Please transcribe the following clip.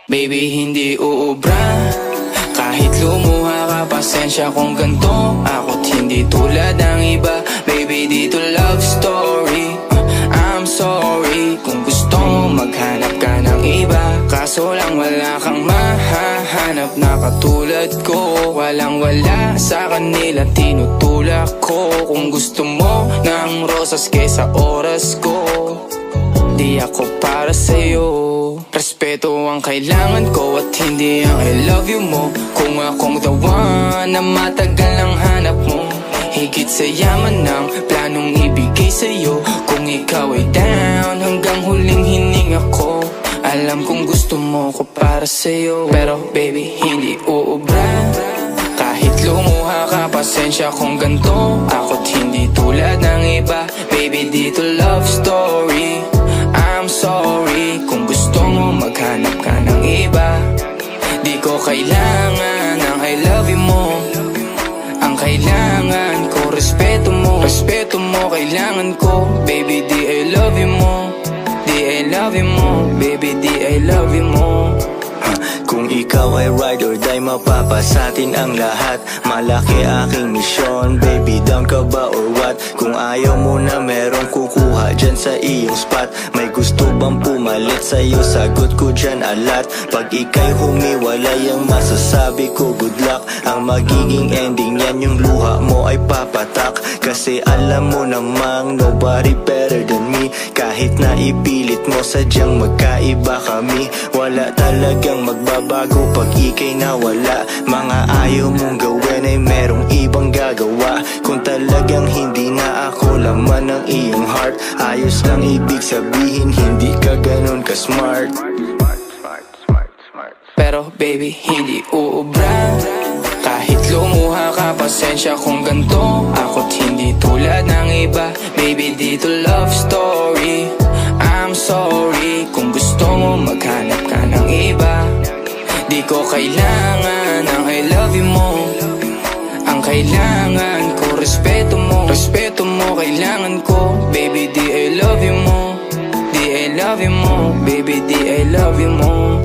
Baby, hindi uubra. Kahit lumuha ka, pasensya kung ganto. Ako't hindi tulad ng iba. Baby, dito love story. I'm sorry kung gusto mo maghanap ka ng iba. Kaso lang wala kang mahahanap na katulad ko. Walang wala sa kanila, tinutulak ko. Kung gusto mo ng rosas kesa oras ko, di ako para sa'yo. Respeto ang kailangan ko at hindi ang I love you mo. Kung akong the one na matagal ang hanap mo, higit sa yaman ng planong ibigay sa'yo. Kung ikaw ay down hanggang huling hininga ko, alam kong gusto mo ko para sa'yo. Pero baby, hindi uubra. Kahit lumuha ka, pasensya kung ganto. Ako't hindi tulad ng iba. Baby, dito love story. I'm sorry kung gusto mo maghanap ka ng iba. Di ko kailangan ang I love you mo. Ang kailangan ko, respeto mo. Respeto mo, kailangan ko. Baby, di I love you mo. Di I love you mo. Baby, di I love you mo. Kung ikaw ay ride or die, mapapasatin ang lahat. Malaki aking misyon, baby, down ka ba or what? Kung ayaw mo na merong kukuha dyan sa iyong spot. May gusto bang pumalit sa'yo? Sagot ko dyan alat. Pag ika'y humiwalay, ang masasabi ko good luck. Ang magiging ending yan, yung luha mo ay papatak. Kasi alam mo namang nobody better than me. Kahit na ipilit mo, sadyang magkaiba kami. Wala talagang magbabago pag ika'y nawala. Mga ayaw mong gawin ay merong ibang gagawa. Kung talagang hindi na ako laman ng iyong heart, ayos lang ibig sabihin, hindi ka ganun ka-smart. Pero baby, hindi uubra. Kahit lumuha ka, pasensya kung ganto. Ako't hindi tulad ng iba. Baby, dito love story. I'm sorry kung gusto mo maghanap ka ng iba. Di ko kailangan ang I love you mo. Ang kailangan ko, respeto mo. Respeto mo, kailangan ko. Baby, di I love you mo. Di I love you mo. Baby, di I love you mo.